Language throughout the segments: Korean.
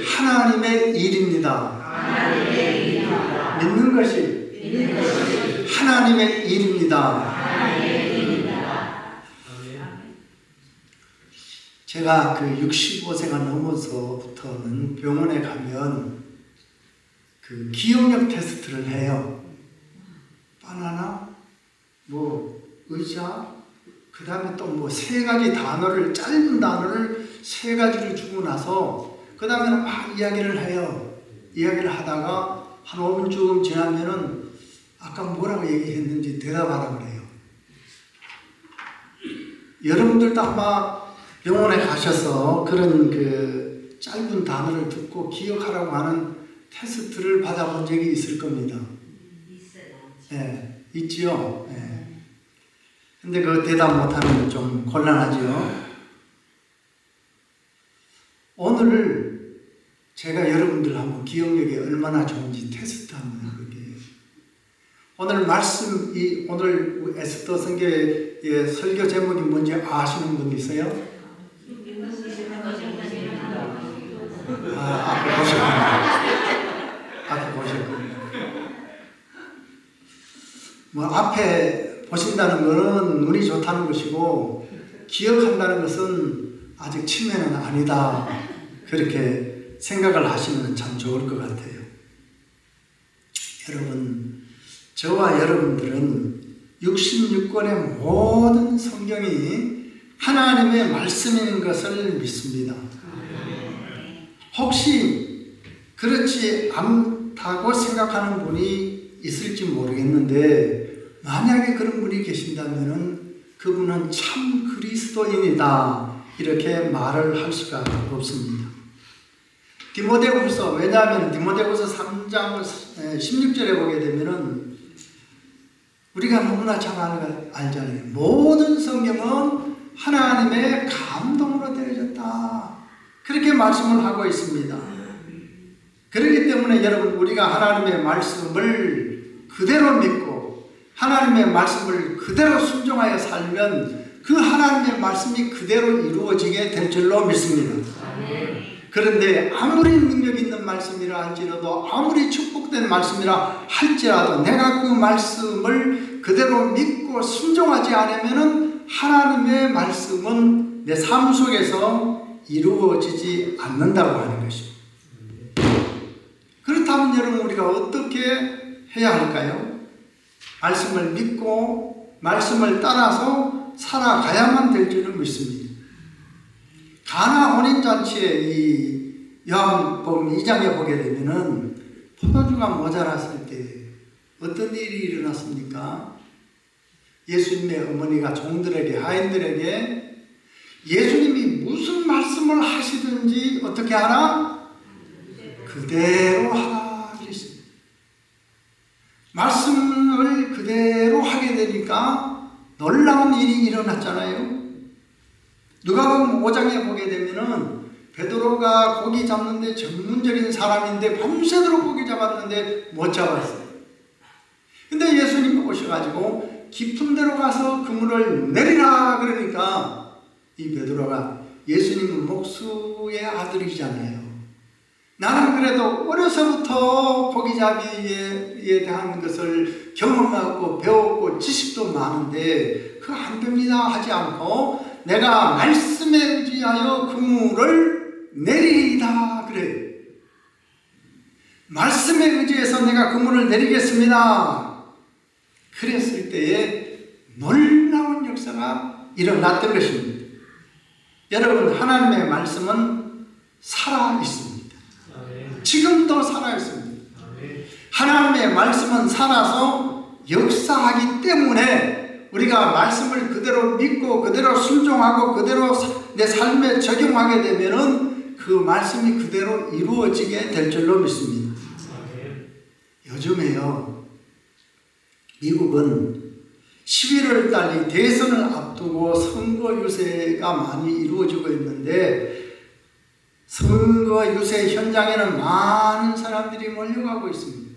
하나님의 일입니다. 믿는 것이 하나님의 일입니다. 제가 그 65세가 넘어서부터는 병원에 가면 그 기억력 테스트를 해요. 바나나, 뭐 의자, 그 다음에 또 뭐 세 가지 단어를, 짧은 단어를 세 가지를 주고 나서 그 다음에는 막 이야기를 해요. 이야기를 하다가 한 5분쯤 지나면은 아까 뭐라고 얘기했는지 대답하라 그래요. 여러분들도 아마 병원에 가셔서 그런 그 짧은 단어를 듣고 기억하라고 하는 테스트를 받아본 적이 있을 겁니다. 네, 있지요. 네. 근데 그 대답 못하는 건 좀 곤란하죠. 오늘 제가 여러분들 한번 기억력이 얼마나 좋은지 테스트 한번 해볼게요. 오늘 말씀이, 오늘 에스더 성경의 설교 제목이 뭔지 아시는 분 있어요? 앞에 보셨군요. 앞에 보셨군요. 뭐 앞에 보신다는 것은 눈이 좋다는 것이고 기억한다는 것은 아직 치매는 아니다. 그렇게 생각을 하시면 참 좋을 것 같아요. 여러분, 저와 여러분들은 66권의 모든 성경이 하나님의 말씀인 것을 믿습니다. 혹시 그렇지 않다고 생각하는 분이 있을지 모르겠는데 만약에 그런 분이 계신다면 그분은 참 그리스도인이다 이렇게 말을 할 수가 없습니다. 디모데후서, 왜냐하면 디모데후서 3장 16절에 보게 되면은 우리가 너무나 잘 알잖아요. 모든 성경은 하나님의 감동으로 되어졌다. 그렇게 말씀을 하고 있습니다. 그렇기 때문에 여러분, 우리가 하나님의 말씀을 그대로 믿고 하나님의 말씀을 그대로 순종하여 살면 그 하나님의 말씀이 그대로 이루어지게 될 줄로 믿습니다. 그런데 아무리 능력 있는 말씀이라 할지라도, 아무리 축복된 말씀이라 할지라도 내가 그 말씀을 그대로 믿고 순종하지 않으면 하나님의 말씀은 내 삶 속에서 이루어지지 않는다고 하는 것입니다. 그렇다면 여러분, 우리가 어떻게 해야 할까요? 말씀을 믿고 말씀을 따라서 살아가야만 될 줄을 믿습니다. 가나 혼인잔치에 이 요한복음 2장에 보게 되면은 포도주가 모자랐을 때 어떤 일이 일어났습니까? 예수님의 어머니가 종들에게, 하인들에게 예수님이 무슨 말씀을 하시든지 어떻게 하라? 그대로 하라 그랬습니다. 말씀을 그대로 하게 되니까 놀라운 일이 일어났잖아요. 누가복음 5장에 보게 되면은 베드로가 고기 잡는데 전문적인 사람인데 밤새도록 고기 잡았는데 못 잡았어요. 근데 예수님이 오셔가지고 깊은 데로 가서 그물을 내리라 그러니까 이 베드로가, 예수님은 목수의 아들이잖아요. 나는 그래도 어려서부터 고기잡이에 대한 것을 경험하고 배웠고 지식도 많은데 그거 안 됩니다 하지 않고 내가 말씀에 의지하여 그물을 내리이다 그래. 말씀에 의지해서 내가 그물을 내리겠습니다. 그랬을 때에 놀라운 역사가 일어났던 것입니다. 여러분, 하나님의 말씀은 살아있습니다. 지금도 살아있습니다. 하나님의 말씀은 살아서 역사하기 때문에 우리가 말씀을 그대로 믿고 그대로 순종하고 그대로 내 삶에 적용하게 되면은 그 말씀이 그대로 이루어지게 될 줄로 믿습니다. 요즘에요, 미국은 11월 달이 대선을 앞두고 선거 유세가 많이 이루어지고 있는데 선거 유세 현장에는 많은 사람들이 몰려가고 있습니다.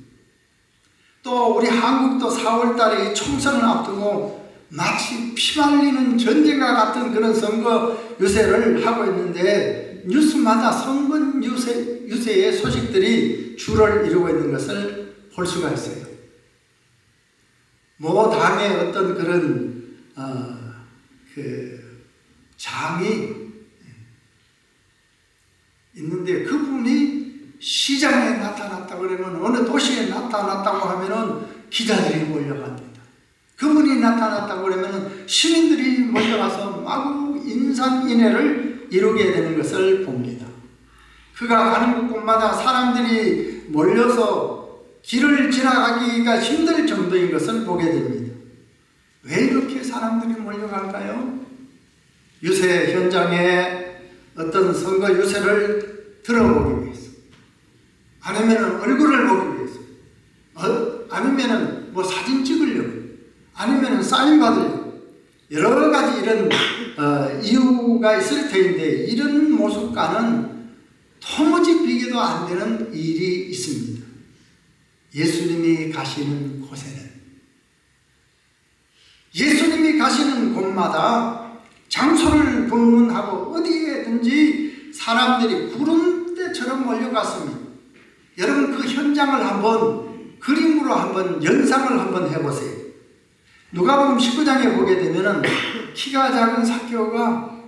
또 우리 한국도 4월 달에 총선을 앞두고 마치 피말리는 전쟁과 같은 그런 선거 유세를 하고 있는데 뉴스마다 성군 유세의 소식들이 주를 이루고 있는 것을 볼 수가 있어요. 모 당의 어떤 그런 장이 있는데 그분이 시장에 나타났다 그러면, 어느 도시에 나타났다고 하면은 기자들이 몰려갑니다. 그분이 나타났다고 그러면 시민들이 몰려가서 마구 인산인해를 이루게 되는 것을 봅니다. 그가 가는 곳마다 사람들이 몰려서 길을 지나가기가 힘들 정도인 것을 보게 됩니다. 왜 이렇게 사람들이 몰려갈까요? 유세 현장에 어떤 선거 유세를 들어보기 위해서, 아니면 얼굴을 보기 위해서, 아니면 뭐 사진 찍으려고, 아니면 사인 받으려고, 여러 가지 이런 이유가 있을 텐데, 이런 모습과는 도무지 비교도 안 되는 일이 있습니다. 예수님이 가시는 곳에는, 예수님이 가시는 곳마다 장소를 불문하고 어디에든지 사람들이 구름대처럼 몰려갔습니다. 여러분, 그 현장을 한번 그림으로 한번 연상을 한번 해보세요. 누가복음 19장에 보게 되면은 키가 작은 삭개오가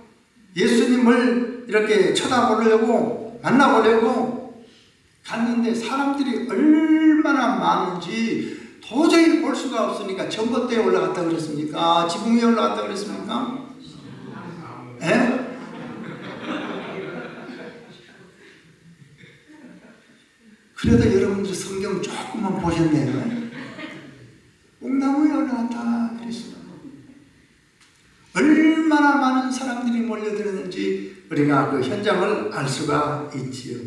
예수님을 이렇게 쳐다보려고, 만나보려고 갔는데 사람들이 얼마나 많은지 도저히 볼 수가 없으니까 전봇대에 올라갔다 그랬습니까? 지붕 위에 올라갔다 그랬습니까? 예? 그래도 여러분들 성경 조금만 보셨네요. 뽕나무에 올라갔다 그랬어요. 얼마나 많은 사람들이 몰려들었는지 우리가 그 현장을 알 수가 있지요.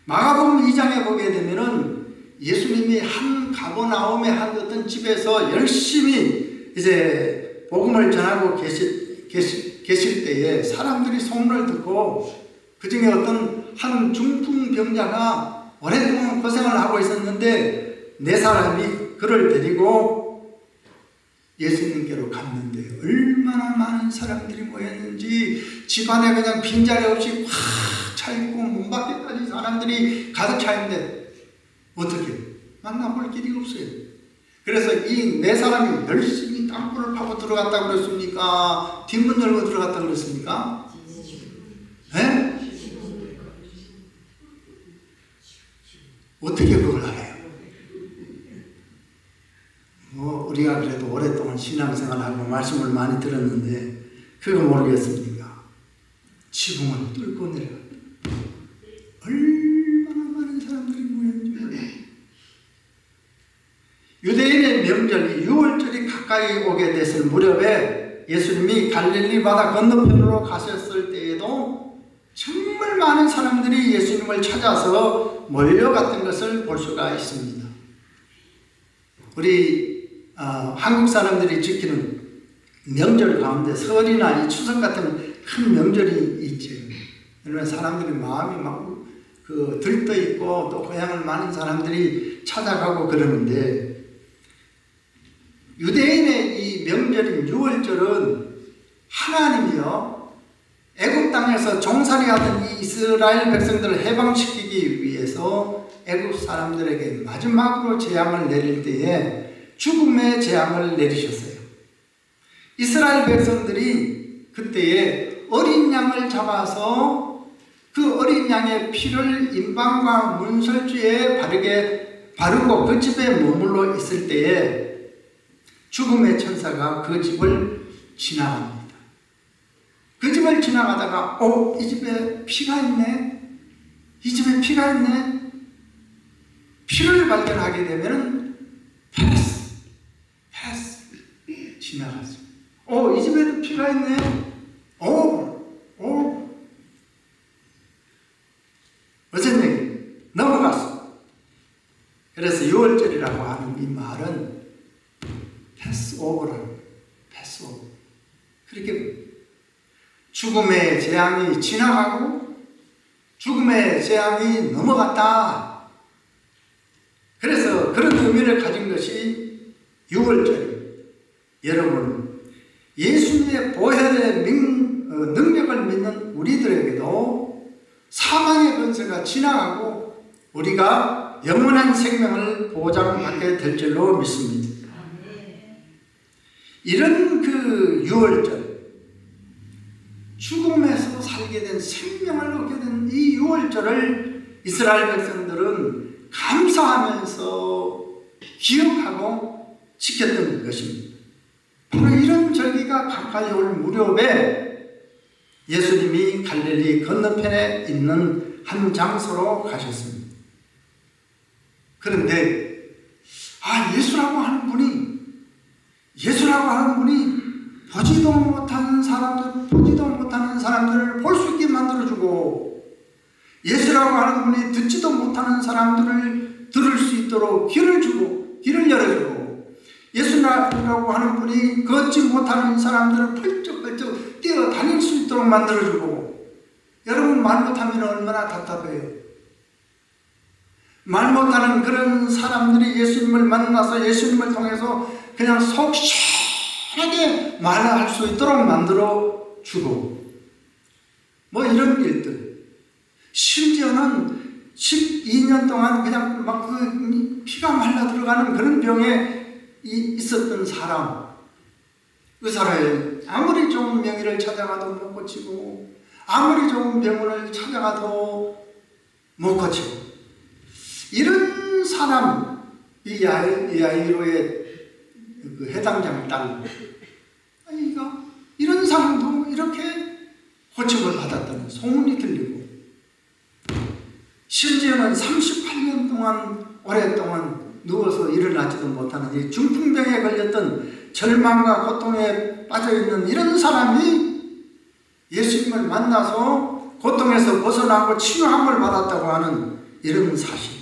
마가복음 2장에 보게 되면은 예수님이 한 가버나움의 한 어떤 집에서 열심히 이제 복음을 전하고 계실 때에 사람들이 소문을 듣고, 그 중에 어떤 한 중풍병자가 오랫동안 고생을 하고 있었는데 네 사람이 그를 데리고 예수님께로 갔는데 얼마나 많은 사람들이 모였는지, 집안에 그냥 빈자리 없이 확 차있고 문 밖에까지 사람들이 가득 차있는데 어떻게 만나볼 길이 없어요. 그래서 이 네 사람이 열심히 땅굴을 파고 들어갔다고 그랬습니까? 뒷문 열고 들어갔다고 그랬습니까? 네? 어떻게 그걸 알아요? 우리가 그래도 오랫동안 신앙생활하고 말씀을 많이 들었는데 그거 모르겠습니까? 지붕을 뚫고 내려갔다. 얼마나 많은 사람들이 모였는지 몰라요. 유대인의 명절이 6월절이 가까이 오게 됐을 무렵에 예수님이 갈릴리 바다 건너편으로 가셨을 때에도 정말 많은 사람들이 예수님을 찾아서 몰려갔던 것을 볼 수가 있습니다. 우리 한국 사람들이 지키는 명절 가운데 설이나 이 추석 같은 큰 명절이 있죠. 그러면 사람들이 마음이 막 들떠 있고 또 고향을 많은 사람들이 찾아가고 그러는데, 유대인의 이 명절인 6월절은 하나님이요 애굽 땅에서 종살이하던 이 이스라엘 백성들을 해방시키기 위해서 애굽 사람들에게 마지막으로 재앙을 내릴 때에 죽음의 재앙을 내리셨어요. 이스라엘 백성들이 그때에 어린 양을 잡아서 그 어린 양의 피를 임방과 문설주에 바르고 그 집에 머물러 있을 때에 죽음의 천사가 그 집을 지나갑니다. 그 집을 지나가다가 이 집에 피가 있네, 이 집에 피가 있네, 피를 발견하게 되면 패스 지나갔습니다. 이 집에도 피가 있네, 어쩐 얘기 넘어갔어. 그래서 6월절이라고 하는 이 말은 패스오버라는, 패스오버. 그렇게 죽음의 재앙이 지나가고 죽음의 재앙이 넘어갔다. 그래서 그런 의미를 가진 것이 6월절입니다. 여러분, 예수님의 보혈의 능력을 믿는 우리들에게도 우리가 영원한 생명을 보장받게 될 줄로 믿습니다. 이런 그 유월절, 죽음에서 살게 된 생명을 얻게 된 이 유월절을 이스라엘 백성들은 감사하면서 기억하고 지켰던 것입니다. 바로 이런 절기가 가까이 올 무렵에 예수님이 갈릴리 건너편에 있는 한 장소로 가셨습니다. 그런데 예수라고 하는 분이 보지도 못하는 사람들을 볼 수 있게 만들어주고, 예수라고 하는 분이 듣지도 못하는 사람들을 들을 수 있도록 길을 열어주고, 예수라고 하는 분이 걷지 못하는 사람들을 펄쩍펄쩍 뛰어다닐 수 있도록 만들어주고, 여러분 말 못하면 얼마나 답답해요. 말 못하는 그런 사람들이 예수님을 만나서 예수님을 통해서 그냥 속 시원하게 말할 수 있도록 만들어주고, 이런 일들. 심지어는 12년 동안 그냥 막 피가 말라 들어가는 그런 병에 있었던 사람, 의사를 아무리 좋은 명의를 찾아가도 못 고치고, 아무리 좋은 병원을 찾아가도 못 고치고, 이런 사람, 이 야이로의 그 해당장 딸, 이런 사람도 이렇게 고침을 받았다는 소문이 들리고, 심지어는 38년 동안 오랫동안 누워서 일어나지도 못하는 이 중풍병에 걸렸던 절망과 고통에 빠져있는 이런 사람이 예수님을 만나서 고통에서 벗어나고 치유함을 받았다고 하는 이런 사실,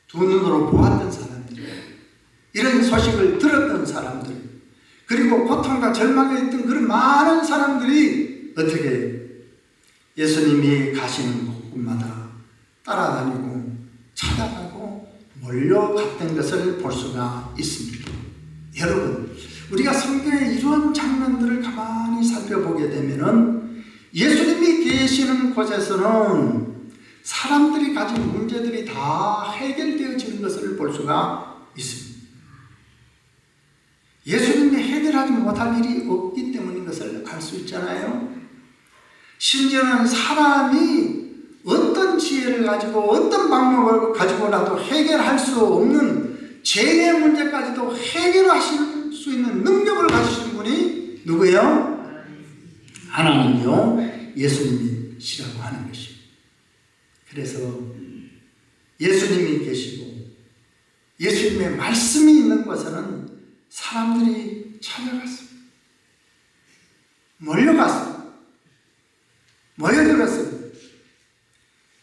두 눈으로 보았던 사람들, 이런 소식을 들었던 사람들, 그리고 고통과 절망에 있던 그런 많은 사람들이 어떻게 예수님이 가시는 곳마다 따라다니고 찾아가고 몰려갔던 것을 볼 수가 있습니다. 여러분, 우리가 성경의 이런 장면들을 가만히 살펴보게 되면은 예수님이 계시는 곳에서는 사람들이 가진 문제들이 다 해결되어지는 것을 볼 수가 있습니다. 예수님이 해결하지 못할 일이 없기 때문인 것을 알 수 있잖아요. 심지어는 사람이 어떤 지혜를 가지고 어떤 방법을 가지고라도 해결할 수 없는 죄의 문제까지도 해결하실 수 있는 능력을 가지신 분이 누구예요? 하나님이요, 예수님이시라고 하는 것입니다. 그래서 예수님이 계시고 예수님의 말씀이 있는 곳에는 사람들이 찾아갔습니다. 몰려갔습니다. 모여들었습니다.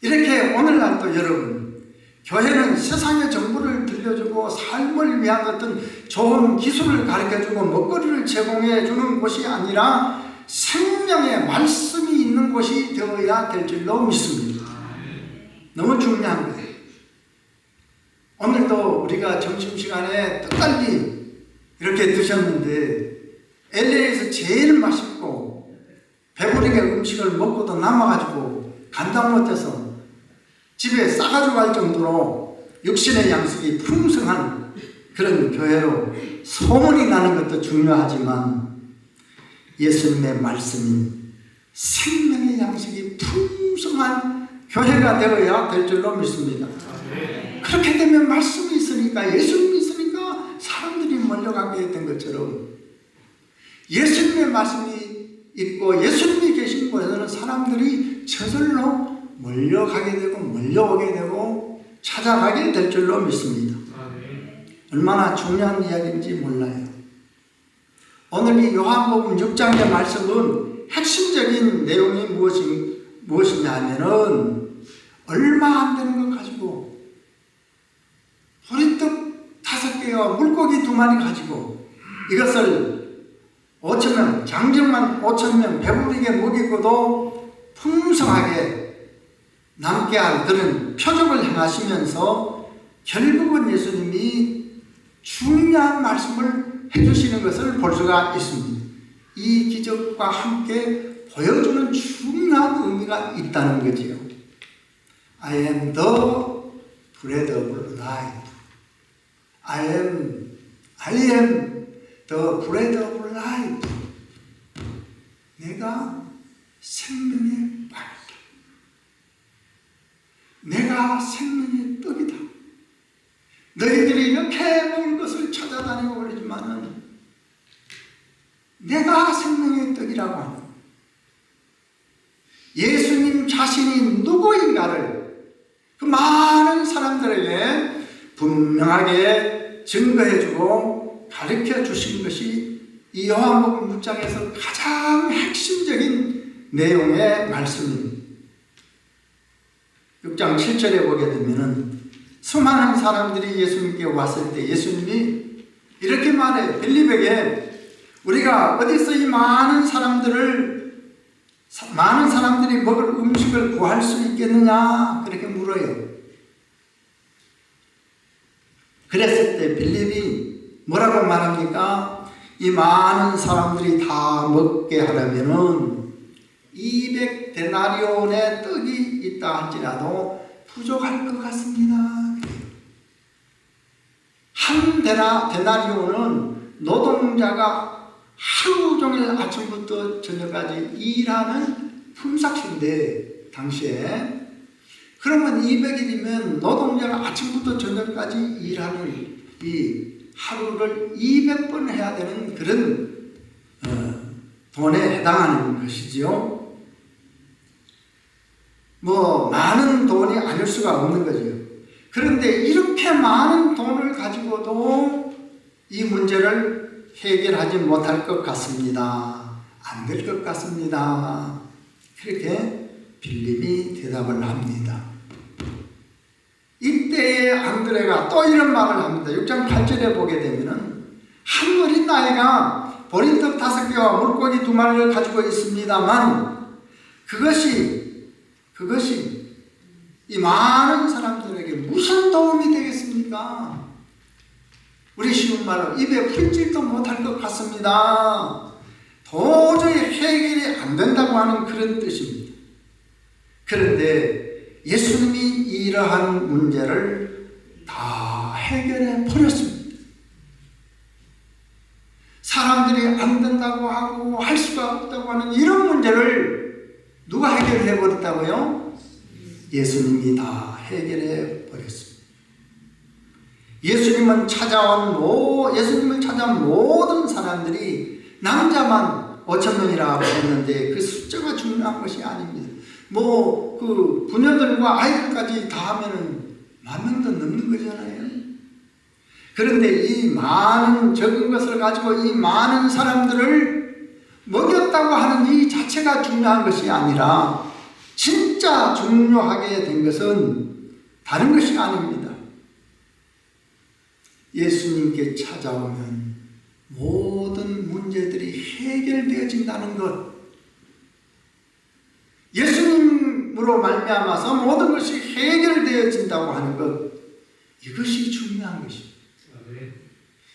이렇게 오늘날 또 여러분, 교회는 세상의 정보를 들려주고 삶을 위한 어떤 좋은 기술을 가르쳐주고 먹거리를 제공해주는 곳이 아니라 생명의 말씀이 있는 곳이 되어야 될 줄로 믿습니다. 너무 중요한 거예요. 오늘도 우리가 점심시간에 떡갈비 이렇게 드셨는데 LA에서 제일 맛있고 배부르게 음식을 먹고도 남아가지고 간다 못해서 집에 싸가지고 갈 정도로 육신의 양식이 풍성한 그런 교회로 소문이 나는 것도 중요하지만 예수님의 말씀이 생명의 양식이 풍성한 교회가 되어야 될 줄로 믿습니다. 그렇게 되면 말씀이 있으니까, 예수님이 있으니까 사람들이 몰려가게 된 것처럼 예수님의 말씀이 있고 예수님이 계신 곳에서는 사람들이 저절로 몰려가게 되고 몰려오게 되고 찾아가게 될 줄로 믿습니다. 얼마나 중요한 이야기인지 몰라요. 오늘 이 요한복음 6장의 말씀은 핵심적인 내용이 무엇이냐 하면은 얼마 안 되는 것 가지고 보리떡 5개와 물고기 2마리 가지고 이것을 5,000명, 장정만 5,000명 배부르게 먹이고도 풍성하게 남게 할 그런 표적을 행하시면서 결국은 예수님이 중요한 말씀을 해주시는 것을 볼 수가 있습니다. 이 기적과 함께 보여주는 중요한 의미가 있다는 거지요. I am the bread of life. I am the bread of life. 내가 생명의 빵이다. 내가 생명의 떡이다. 너희들이 이렇게 먹을 것을 찾아다니고 그러지만은 내가 생명의 떡이라고 하는 예수님 자신이 누구인가를 그 많은 사람들에게 분명하게 증거해주고 가르쳐 주신 것이 이 요한복음 6장에서 가장 핵심적인 내용의 말씀입니다. 6장 7절에 보게 되면은 수많은 사람들이 예수님께 왔을 때 예수님이 이렇게 말해요. 빌립에게 우리가 어디서 이 많은 사람들이 먹을 음식을 구할 수 있겠느냐 그렇게 물어요. 그랬을 때 빌립이 뭐라고 말합니까? 이 많은 사람들이 다 먹게 하려면은 200데나리온의 떡이 있다 할지라도 부족할 것 같습니다. 한 데나리온은 노동자가 하루 종일 아침부터 저녁까지 일하는 품삯인데 당시에 그러면 200일이면 노동자가 아침부터 저녁까지 일하는 이 하루를 200번 해야 되는 그런 돈에 해당하는 것이지요. 뭐 많은 돈이 아닐 수가 없는 거죠. 그런데 이렇게 많은 돈을 가지고도 이 문제를 해결하지 못할 것 같습니다. 안 될 것 같습니다. 그렇게 빌립이 대답을 합니다. 이때에 안드레가 또 이런 말을 합니다. 6장 8절에 보게 되면은 한 어린 나이가 보리떡 5개와 물고기 2마리를 가지고 있습니다만 그것이 이 많은 사람들에게 무슨 도움이 되겠습니까? 우리 쉬운 말로 입에 풀칠도 못할 것 같습니다. 도저히 해결이 안 된다고 하는 그런 뜻입니다. 그런데 예수님이 이러한 문제를 다 해결해 버렸습니다. 사람들이 안 된다고 하고 할 수가 없다고 하는 이런 문제를 누가 해결해 버렸다고요? 예수님이 다 해결해 버렸습니다. 예수님을 찾아온 모든 사람들이 남자만 5,000명이라고 했는데 그 숫자가 중요한 것이 아닙니다. 그 부녀들과 아이들까지 다 하면은 10,000명도 넘는 거잖아요. 그런데 이 많은 적은 것을 가지고 이 많은 사람들을 먹였다고 하는 이 자체가 중요한 것이 아니라 진짜 중요하게 된 것은 다른 것이 아닙니다. 예수님께 찾아오면 모든 문제들이 해결되어진다는 것, 예수님으로 말미암아서 모든 것이 해결되어진다고 하는 것, 이것이 중요한 것입니다.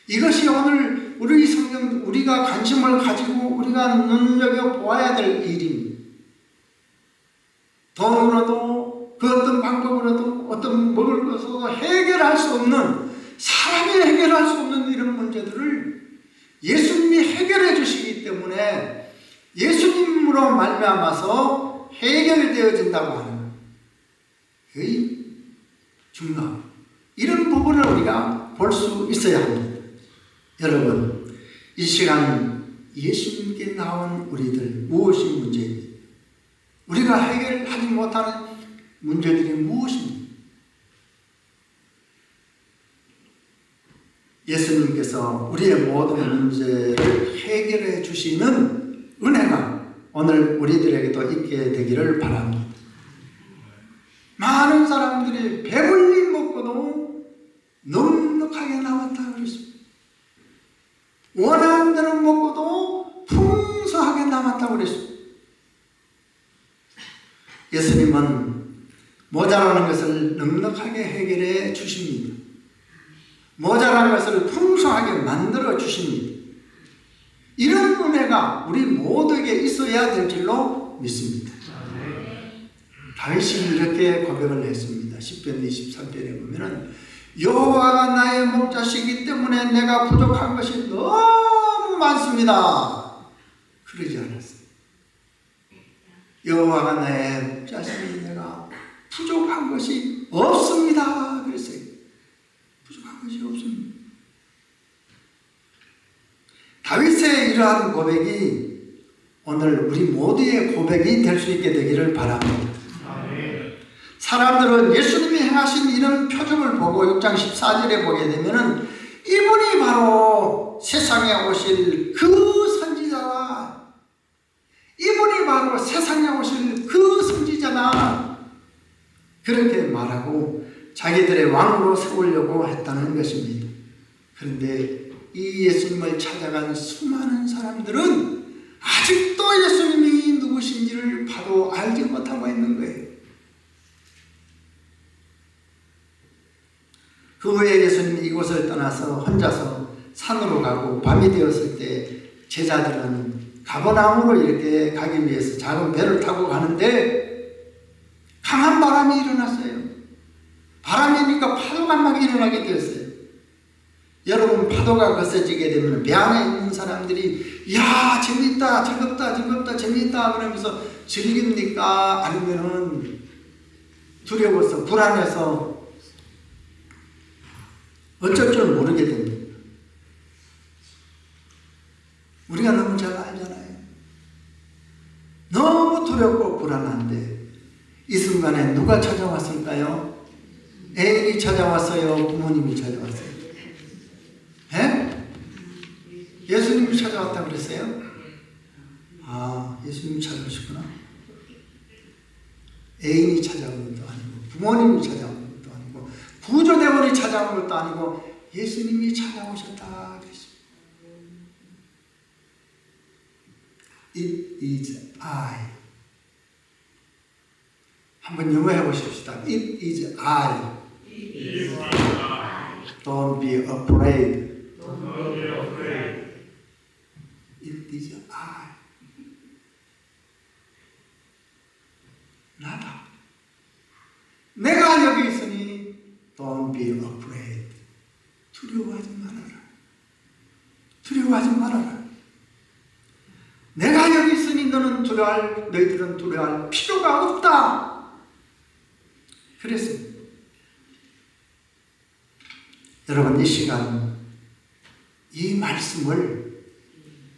이것이 오늘 우리 성경 우리가 관심을 가지고 우리가 눈여겨보아야 될 일입니다. 돈으로도 그 어떤 방법으로도 어떤 먹을 것으로도 해결할 수 없는, 사람이 해결할 수 없는 이런 문제들을 예수님이 해결해 주시기 때문에 예수님으로 말미암아서 해결되어진다고 하는 그 중요한 이런 부분을 우리가 볼 수 있어야 합니다. 여러분, 이 시간 예수님께 나온 우리들 무엇이 문제입니까? 우리가 해결하지 못하는 문제들이 무엇입니까? 예수님께서 우리의 모든 문제를 해결해 주시는 은혜가 오늘 우리들에게도 있게 되기를 바랍니다. 많은 사람들이 배불리 먹고도 넉넉하게 남았다 그랬습니다. 원하는 대로 먹고도 풍성하게 남았다고 그랬습니다. 예수님은 모자라는 것을 넉넉하게 해결해 주십니다. 모자라는 것을 풍성하게 만들어 주십니다. 이런 은혜가 우리 모두에게 있어야 될 줄로 믿습니다. 다윗이 이렇게 고백을 했습니다. 10편 23편에 보면은 여호와가 나의 목자시기 때문에 내가 부족한 것이 너무 많습니다. 그러지 않았어요. 여호와가 나의 목자시니 내가 부족한 것이 없습니다. 그랬어요. 부족한 것이 없습니다. 다윗의 이러한 고백이 오늘 우리 모두의 고백이 될 수 있게 되기를 바랍니다. 사람들은 예수님이 행하신 이런 표적을 보고 6장 14절에 보게 되면은 이분이 바로 세상에 오실 그 선지자와 이분이 바로 세상에 오실 그 선지자다 그렇게 말하고 자기들의 왕으로 세우려고 했다는 것입니다. 그런데 이 예수님을 찾아간 수많은 사람들은 아직도 예수님이 누구신지를 봐도 알지 못하고 있는 거예요. 그 후에 예수님이 이곳을 떠나서 혼자서 산으로 가고 밤이 되었을 때 제자들은 가버나움으로 이렇게 가기 위해서 작은 배를 타고 가는데 강한 바람이 일어났어요. 바람이니까 파도가 막 일어나게 되었어요. 여러분, 파도가 거세지게 되면 배 안에 있는 사람들이 야 재밌다 즐겁다 재밌다 그러면서 즐깁니까? 아니면은 두려워서 불안해서 어쩔 줄 모르게 됩니다. 우리가 너무 잘 알잖아요. 너무 두렵고 불안한데 이 순간에 누가 찾아왔을까요? 애인이 찾아왔어요? 부모님이 찾아왔어요? 예? 예수님이 찾아왔다고 그랬어요? 아, 예수님이 찾아오셨구나. 애인이 찾아온 것도 아니고 부모님이 찾아온 것도 아니고 구조대원이 찾아온 것도 아니고 예수님이 찾아오셨다 그랬습니다. It is I. 한번 영어해 보십시다. It is I. Don't be afraid. It is I. 나다. 내가 여기 있으니 don't be afraid. 두려워하지 말아라. 두려워하지 말아라. 내가 여기 있으니 너희들은 두려워할 필요가 없다. 그랬습니다. 여러분, 이 시간 이 말씀을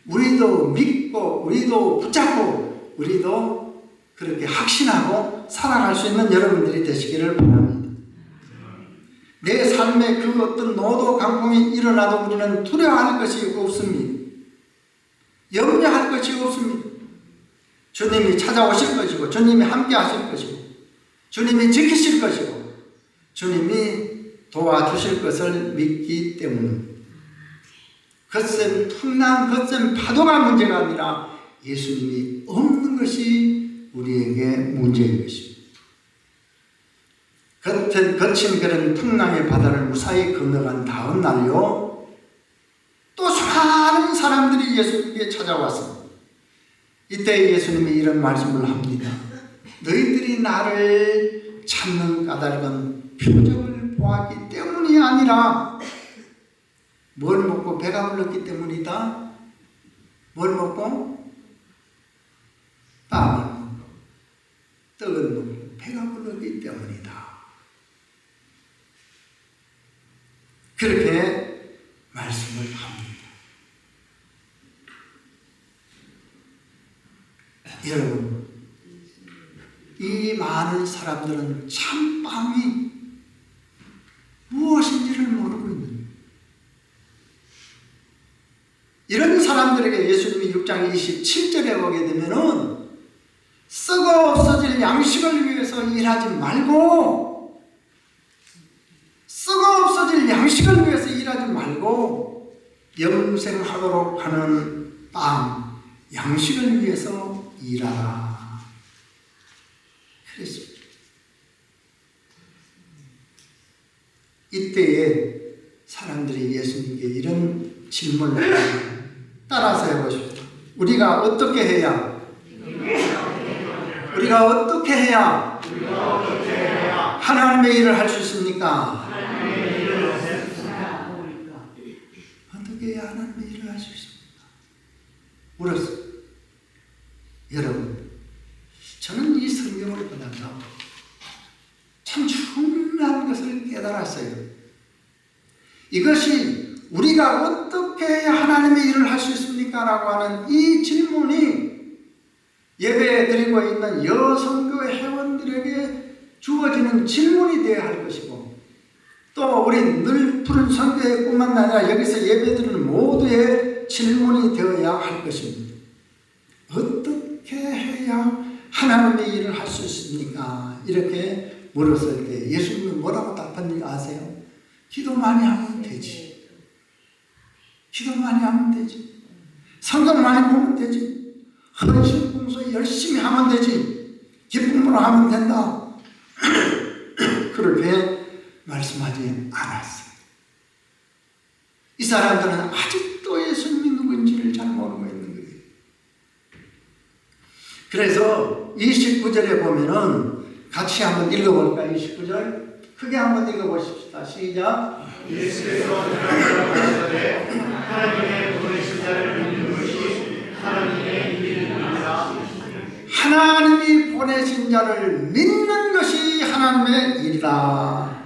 우리도 믿고 우리도 붙잡고 우리도 그렇게 확신하고 살아갈 수 있는 여러분들이 되시기를 바랍니다. 내 삶에 그 어떤 노도 강풍이 일어나도 우리는 두려워할 것이 없습니다. 염려할 것이 없습니다. 주님이 찾아오실 것이고 주님이 함께 하실 것이고 주님이 지키실 것이고 주님이 도와주실 것을 믿기 때문입니다. 거센 풍랑, 거센 파도가 문제가 아니라 예수님이 없는 것이 우리에게 문제인 것입니다. 거친 그런 풍랑의 바다를 무사히 건너간 다음 날요, 또 수많은 사람들이 예수님께 찾아왔습니다. 이때 예수님이 이런 말씀을 합니다. 너희들이 나를 찾는 까닭은 표적을 보았기 때문이 아니라 뭘 먹고 배가 불렀기 때문이다. 뭘 먹고? 빵을 먹고 떡을 먹고 배가 불렀기 때문이다. 그렇게 말씀을 합니다. 여러분, 이 많은 사람들은 참 빵이 무엇인지를 모르고 있는, 이런 사람들에게 예수님이 6장 27절에 보게 되면은 썩어 없어질 양식을 위해서 일하지 말고, 썩어 없어질 양식을 위해서 일하지 말고 영생하도록 하는 빵, 양식을 위해서 일하라. 그랬습니다. 이때에 사람들이 예수님께 이런 질문을 합니다. 따라서 해보십시오. 우리가 어떻게 해야 하나님의 일을 할 수 있습니까? 어떻게 해야 하나님의 일을 할 수 있습니까? 물었어요. 여러분, 저는 이 성경을 보다가 참 중요한 것을 깨달았어요. 이것이 우리가 어떻게 해야 하나님의 일을 할 수 있습니까? 라고 하는 이 질문이 예배 드리고 있는 여성교회 회원들에게 주어지는 질문이 되어야 할 것이고, 또 우리 늘 푸른 선교회뿐만 아니라 여기서 예배드리는 모두의 질문이 되어야 할 것입니다. 어떻게 해야 하나님의 일을 할 수 있습니까? 이렇게 물었을 때 예수님은 뭐라고 답했는지 아세요? 기도 많이 하면 되지. 기도 많이 하면 되지. 성경 많이 보면 되지. 헌신 봉사 열심히 하면 되지. 기쁨으로 하면 된다. 그렇게 말씀하지 않았어요. 이 사람들은 아직도 예수님이 누구인지를 잘 모르고 있는 거예요. 그래서 29절에 보면은 같이 한번 읽어볼까요? 29절 크게 한번 읽어보십시다. 시작. 예수께서 가라사대 하나님의 보내신 자를 믿는 것이 하나님의 일입니다. 하나님이 보내신 자를 믿는 것이 하나님의 일이다.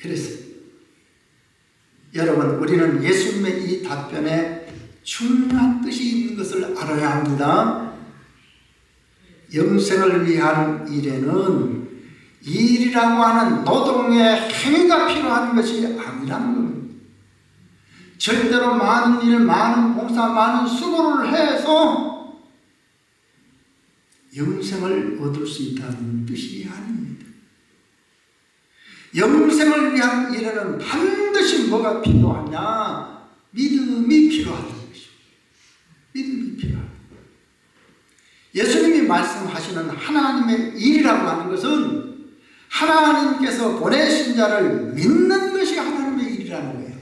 그랬어요. 여러분, 우리는 예수님의 이 답변에 중요한 뜻이 있는 것을 알아야 합니다. 영생을 위한 일에는 일이라고 하는 노동의 행위가 필요한 것이 아니라는 겁니다. 절대로 많은 일, 많은 봉사, 많은 수고를 해서 영생을 얻을 수 있다는 뜻이 아닙니다. 영생을 위한 일에는 반드시 뭐가 필요하냐? 믿음이 필요하다는 것입니다. 믿음이 필요하다. 예수님이 말씀하시는 하나님의 일이라고 하는 것은 하나님께서 보내신 자를 믿는 것이 하나님의 일이라는 거예요.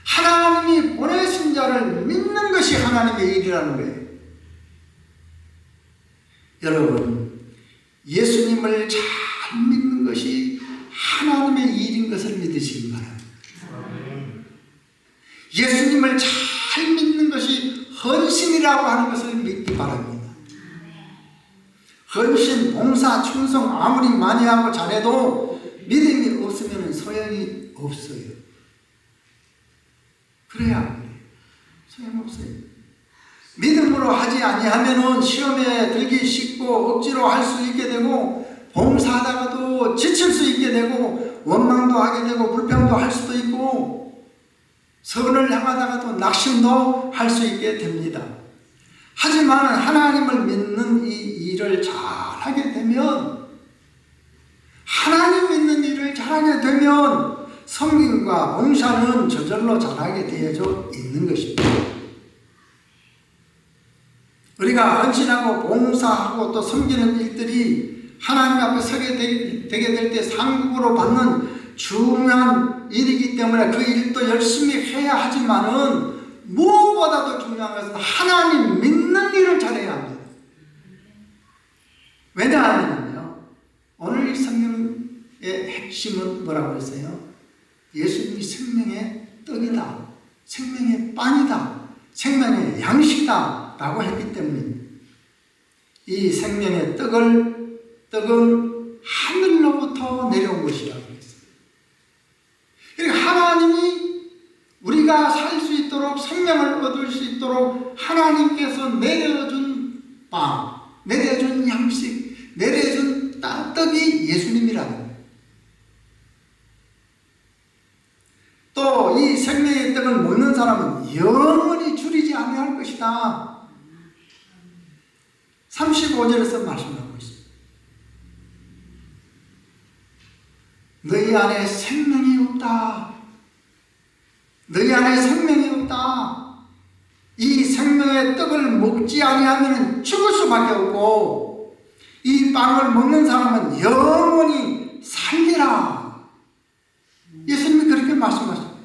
하나님이 보내신 자를 믿는 것이 하나님의 일이라는 거예요. 여러분, 예수님을 잘 믿는 것이 하나님의 일인 것을 믿으시기 바랍니다. 예수님을 잘 믿는 것이 헌신이라고 하는 것을 믿기 바랍니다. 헌신, 봉사, 충성 아무리 많이 하고 잘해도 믿음이 없으면 소용이 없어요. 그래야 소용없어요. 믿음으로 하지 아니하면은 시험에 들기 쉽고 억지로 할 수 있게 되고, 봉사하다가도 지칠 수 있게 되고, 원망도 하게 되고, 불평도 할 수도 있고, 선을 향하다가도 낙심도 할 수 있게 됩니다. 하지만 하나님을 믿는 이 일을 잘하게 되면, 하나님 믿는 일을 잘하게 되면 섬김과 봉사는 저절로 잘하게 되어져 있는 것입니다. 우리가 헌신하고 봉사하고 또 섬기는 일들이 하나님 앞에 서게 되게 될 때 상급으로 받는 중요한 일이기 때문에 그 일도 열심히 해야 하지만은 무엇보다도 중요한 것은 하나님 믿는 일을 잘해야 합니다. 왜냐하면요, 오늘 이 성경의 핵심은 뭐라고 했어요? 예수님이 생명의 떡이다, 생명의 빵이다, 생명의 양식이다 라고 했기 때문입니다. 이 생명의 떡은 하늘로부터 내려온 것이라고 했어요. 그러니까 하나님이 우리가 살 수 있도록, 생명을 얻을 수 있도록 하나님께서 내려준 빵, 내려준 양식, 내려준 떡이 예수님이라는 거예요. 또 이 생명의 떡을 먹는 사람은 영원히 줄이지 아니할 것이다. 35절에서 말씀하고 있습니다. 너희 안에 생명이 없다. 너희 안에 생명이 없다. 이 생명의 떡을 먹지 아니하면 죽을 수밖에 없고, 이 빵을 먹는 사람은 영원히 살리라. 예수님이 그렇게 말씀하십니다.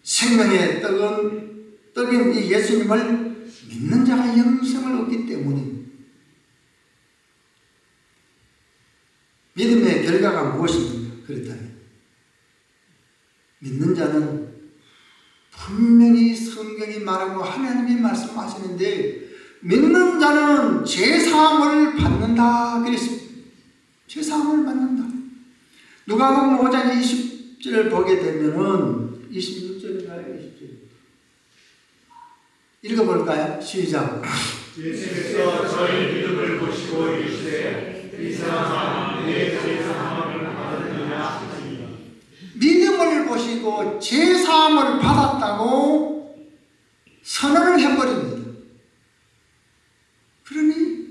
생명의 떡인 이 예수님을 믿는 자가 영생을 얻기 때문입니다. 말하고 하나님이 말씀하시는데 믿는 자는 제사함을 받는다 그랬습니다. 제사함을 받는다. 누가복음 5장 20절을 보게 되면은 26절인가요? 20절. 읽어볼까요? 시작. 예수께서 저희 믿음을 보시고 이르시되 이 사람은 내 제사함을 받았느냐 하시니 믿음을 보시고 제사함을 받았다고 선언을 해버립니다. 그러니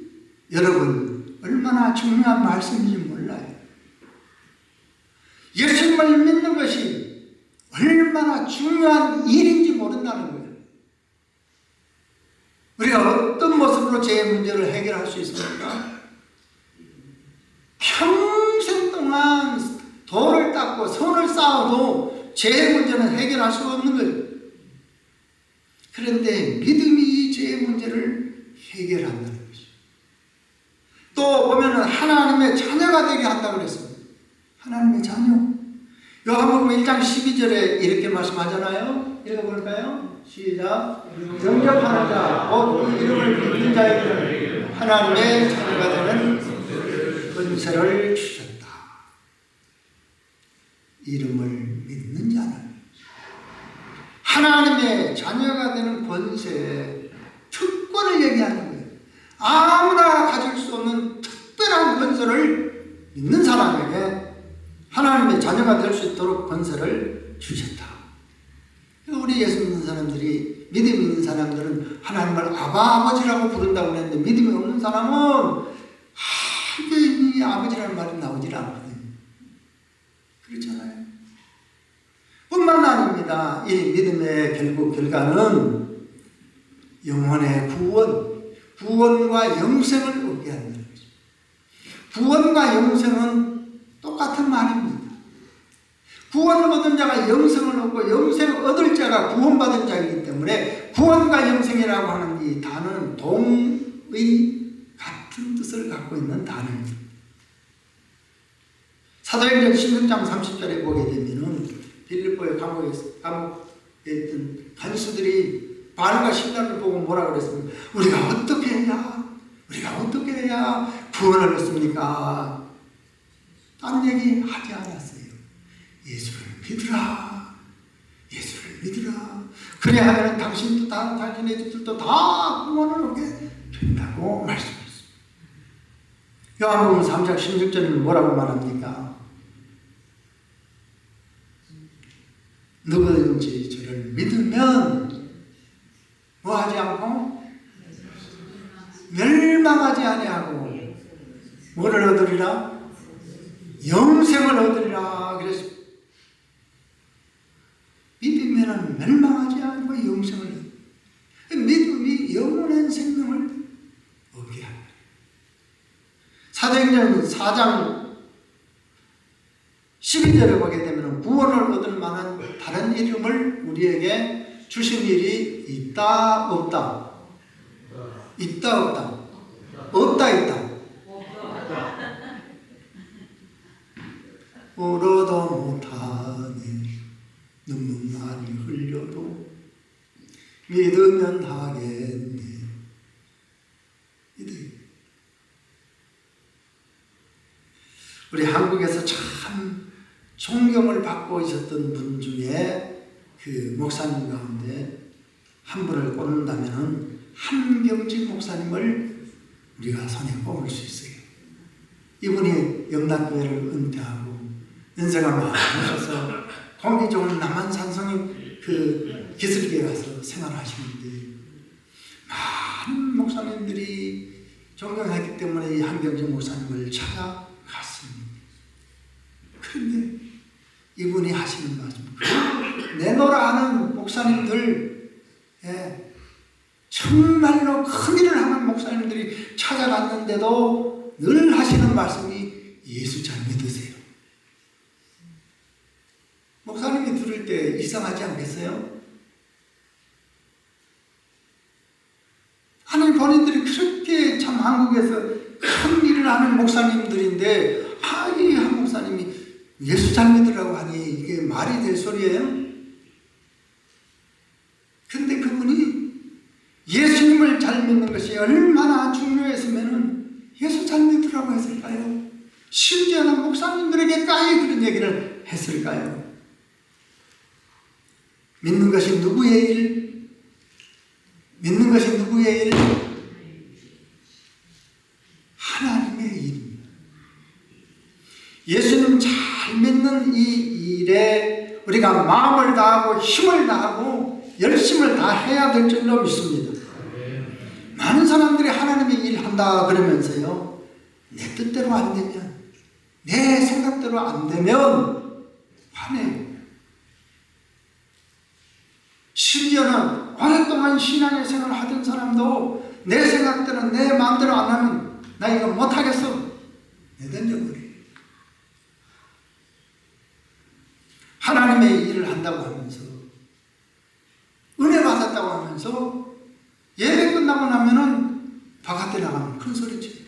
여러분 얼마나 중요한 말씀인지 몰라요. 예수님을 믿는 것이 얼마나 중요한 일인지 모른다는 거예요. 우리가 어떤 모습으로 죄의 문제를 해결할 수 있습니까? 평생 동안 돌을 닦고 선을 쌓아도 죄의 문제는 해결할 수가 없는 거예요. 그런데 믿음이 이 죄의 문제를 해결한다는 것이죠. 또 보면은 하나님의 자녀가 되게 한다고 그랬습니다. 하나님의 자녀. 요한복음 1장 12절에 이렇게 말씀하잖아요. 읽어볼까요? 시작. 영접하는 자, 곧 이름을 믿는 자에게는 하나님의 자녀가 되는 권세를 주셨다. 이름을 믿는 자는 하나님의 자녀가 되는 권세, 특권을 얘기하는 거예요. 아무나 가질 수 없는 특별한 권세를 믿는 사람에게 하나님의 자녀가 될 수 있도록 권세를 주셨다. 우리 예수 믿는 사람들이, 믿음이 있는 사람들은 하나님을 아버지라고 부른다고 했는데 믿음이 없는 사람은 이게 아버지라는 말이 나오질 않거든요. 그렇잖아요. 뿐만 아닙니다. 이 믿음의 결국 결과는 영혼의 구원과 영생을 얻게 한다는 거죠. 구원과 영생은 똑같은 말입니다. 구원을 얻은 자가 영생을 얻고 영생을 얻을 자가 구원받은 자이기 때문에 구원과 영생이라고 하는 이 단어는 동의 같은 뜻을 갖고 있는 단어입니다. 사도행전 16장 30절에 보게 되면은 빌립보의 감옥에 있던 간수들이 바울과 실라를 보고 뭐라 그랬습니까? 우리가 어떻게 해야 구원을 얻습니까? 딴 얘기 하지 않았어요. 예수를 믿으라. 그래야 당신도 당신의 집들도 다 구원을 얻게 된다고 말씀했습니다. 요한복음 3장 16절은 뭐라고 말합니까? 누구든지 저를 믿으면 뭐하지 않고 멸망하지 아니하고 뭐를 얻으리라? 영생을 얻으리라 그랬습니다. 믿으면 멸망하지 않고 영생을, 믿음이 영원한 생명을 얻게 합니다. 사도행전 4장 12절에 보게 되면 구원을 얻을 만한 다른 이름을 우리에게 주신 일이 있다 없다? 있다 없다? 없다. 울어도 못하네 눈물 많이 흘려도 믿으면 하겠네. 우리 한국에서 참 존경을 받고 있었던 분 중에 그 목사님 가운데 한 분을 꼽는다면 한경직 목사님을 우리가 손에 꼽을 수 있어요. 이분이 영락교회를 은퇴하고 연세가 많으셔서 공기 좋은 남한산성의 그 기슭에 가서 생활하시는데 많은 목사님들이 존경했기 때문에 이 한경직 목사님을 찾아갔습니다. 그런데 이분이 하시는 말씀, 내노라 하는 목사님들, 정말로 큰일을 하는 목사님들이 찾아갔는데도 늘 하시는 말씀이 예수 잘 믿으세요. 목사님이 들을 때 이상하지 않겠어요? 아니 본인들이 그렇게 참 한국에서 큰 일을 하는 목사님들인데 이 한 목사님이 예수 잘 믿으라고 하니 이게 말이 될 소리예요? 근데 그분이 잘 믿는 것이 얼마나 중요했으면 예수 잘 믿으라고 했을까요? 심지어는 목사님들에게까지 그런 얘기를 했을까요? 믿는 것이 누구의 일? 믿는 것이 누구의 일? 하나님의 일입니다. 예수님 잘 믿는 이 일에 우리가 마음을 다하고 힘을 다하고 열심을 다해야 될 줄로 믿습니다. 많은 사람들이 하나님의 일 한다 그러면서요, 내 뜻대로 안 되면, 내 생각대로 안 되면 화내요. 심지어는 오랫동안 신앙의 생활을 하던 사람도 내 생각대로 내 마음대로 안 하면 나 이거 못하겠어 내던져버려요. 하나님의 일을 한다고 하면서, 은혜 받았다고 하면서 예배 끝나고 나면은 바깥에 나가면 큰 소리치고,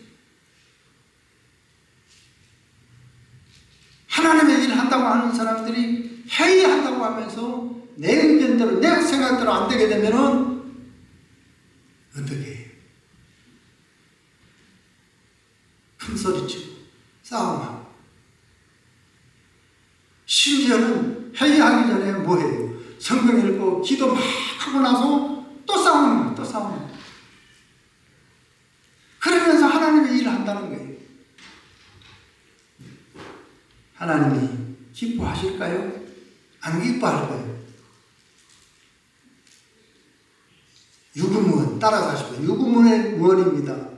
하나님의 일을 한다고 하는 사람들이 회의한다고 하면서 내 의견대로 내 생각대로 안 되게 되면은 어떻게 해요? 큰 소리치고 싸움하고, 심지어는 회의하기 전에 뭐 해요? 성경 읽고 기도 막 하고 나서 또 싸우는 거예요. 또 싸우는 거예요. 그러면서 하나님의 일을 한다는 거예요. 하나님이 기뻐하실까요? 안 기뻐할까요? 유구무원 따라서 하시고, 유구무원의 무원입니다.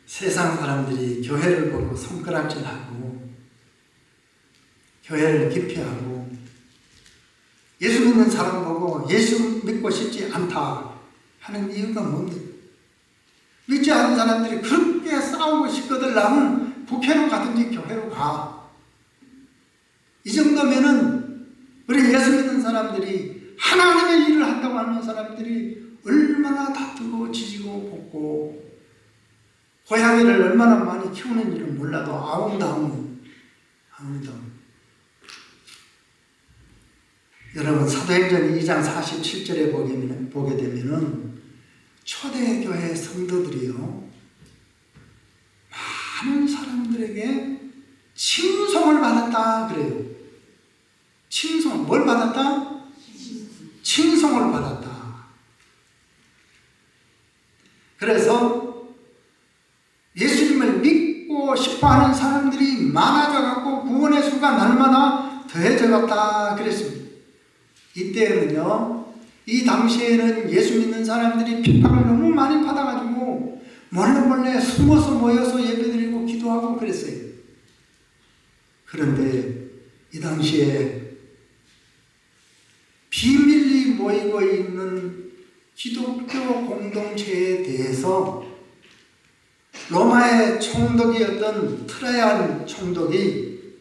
세상 사람들이 교회를 보고 손가락질하고 교회를 기피하고 예수 믿는 사람 보고 예수 믿고 싶지 않다 하는 이유가 뭡니까? 믿지 않는 사람들이 그렇게 싸우고 싶거든 나는 국회로 가든지 교회로 가. 이 정도면은 우리 예수 믿는 사람들이 하나님의 일을 한다고 하는 사람들이 얼마나 다투고 지지고 볶고 고양이를 얼마나 많이 키우는지는 몰라도 아웅다웅. 여러분 사도행전 2장 47절에 보게 되면은 초대교회 성도들이요 많은 사람들에게 칭송을 받았다 그래요. 칭송, 뭘 받았다? 칭송을 받았다. 그래서 예수님을 믿고 싶어하는 사람들이 많아져갖고 구원의 수가 날마다 더해져갔다 그랬습니다. 이때는요, 이 당시에는 예수 믿는 사람들이 핍박을 너무 많이 받아가지고 몰래 숨어서 모여서 예배드리고 기도하고 그랬어요. 그런데 이 당시에 비밀리 모이고 있는 기독교 공동체에 대해서 로마의 총독이었던 트라이안 총독이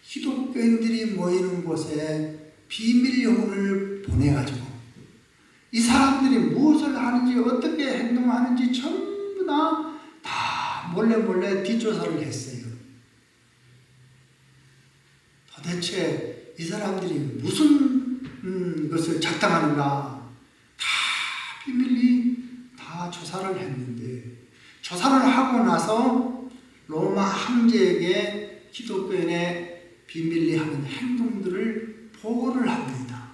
기독교인들이 모이는 곳에 비밀 요원을 보내가지고 이 사람들이 무엇을 하는지 어떻게 행동하는지 전부 다 몰래 뒷조사를 했어요. 도대체 이 사람들이 무슨 것을 작당하는가 다 비밀리 다 조사를 했는데, 조사를 하고 나서 로마 황제에게 기독교인의 비밀리 하는 행동들을 보고를 합니다.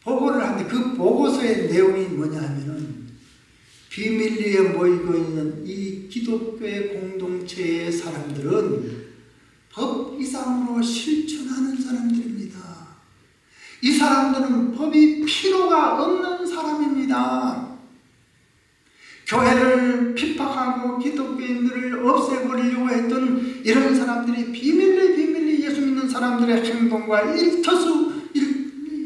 보고를 하는데 그 보고서의 내용이 뭐냐 하면은 비밀리에 모이고 있는 이 기독교의 공동체의 사람들은 법 이상으로 실천하는 사람들입니다. 이 사람들은 법이 필요가 없는 사람입니다. 교회를 핍박하고 기독교인들을 없애버리려고 했던 이런 사람들이 비밀리 예수 믿는 사람들의 행동과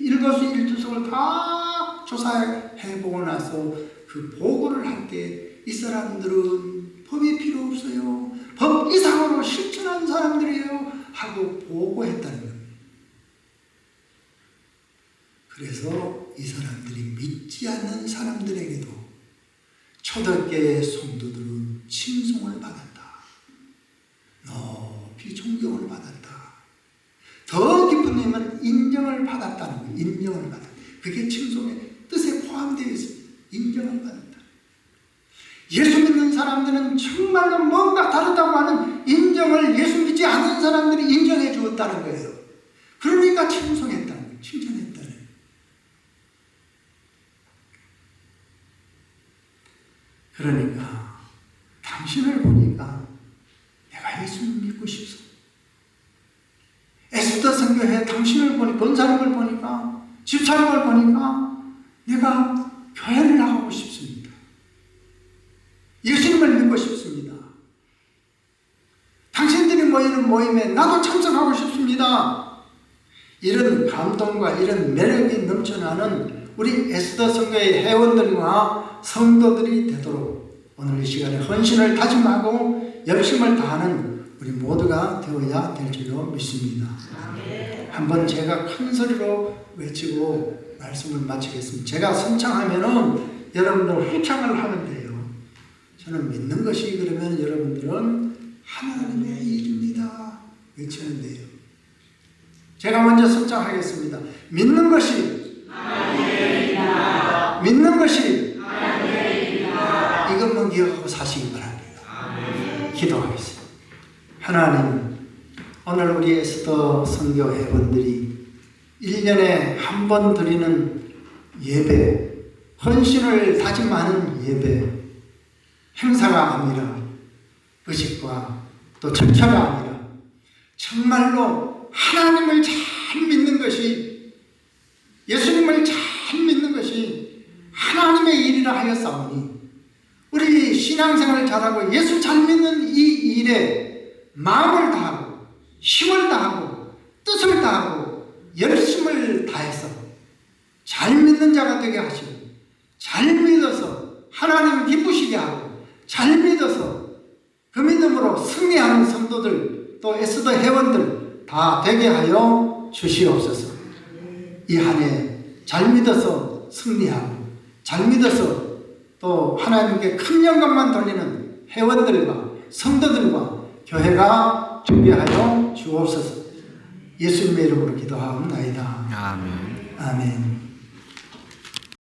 일거수일투족을 다 조사해보고 나서 그 보고를 할 때 이 사람들은 법이 필요 없어요, 법 이상으로 실천한 사람들이에요 하고 보고했다는 겁니다. 그래서 이 사람들이 믿지 않는 사람들에게도 초대교회 성도들은 칭송을 받았다. 높이 존경을 받았다. 더 깊은 의미는 인정을 인정을 받았다는 거예요. 인정을 받았다. 그게 칭송의 뜻에 포함되어 있습니다. 인정을 받았다. 예수 믿는 사람들은 정말로 뭔가 다르다고 하는 인정을 예수 믿지 않는 사람들이 인정해 주었다는 거예요. 그러니까 칭송했다는 거예요. 칭찬했다는 거예요. 그러니까 당신을 보니까 내가 예수를 믿고 싶소. 에스더 선교회 당신을 보니, 권사님을 보니까, 집사님을 보니까 내가 교회를 나가고 싶습니다. 예수님을 믿고 싶습니다. 당신들이 모이는 모임에 나도 참석하고 싶습니다. 이런 감동과 이런 매력이 넘쳐나는 우리 에스더 선교회 회원들과 성도들이 되도록 오늘 이 시간에 헌신을 다짐하고 열심을 다하는 우리 모두가 되어야 될 줄로 믿습니다. 한번 제가 큰 소리로 외치고 말씀을 마치겠습니다. 제가 선창하면은 여러분들 후창을 하면 돼요. 저는 믿는 것이 그러면 여러분들은 하나님의 일입니다. 외치면 돼요. 제가 먼저 선창하겠습니다. 믿는 것이 하나님의 일입니다. 믿는 것이 하나님의 일입니다. 이것만 기억하고 사시기 바랍니다. 기도하겠습니다. 하나님, 오늘 우리 에스더 선교 회원들이 1년에 한 번 드리는 예배, 헌신을 다짐하는 예배, 행사가 아니라 의식과 또 절차가 아니라 정말로 하나님을 잘 믿는 것이, 예수님을 잘 믿는 것이 하나님의 일이라 하였사오니 우리 신앙생활을 잘하고 예수 잘 믿는 이 일에 마음을 다하고 힘을 다하고 뜻을 다하고 열심을 다해서 잘 믿는 자가 되게 하시고, 잘 믿어서 하나님 기쁘시게 하고, 잘 믿어서 그 믿음으로 승리하는 성도들, 또 에스더 회원들 다 되게 하여 주시옵소서. 이 한 해 잘 믿어서 승리하고, 잘 믿어서 또 하나님께 큰 영광만 돌리는 회원들과 성도들과 교회가 준비하여 주옵소서. 예수님의 이름으로 기도하옵나이다. 아멘. 아멘.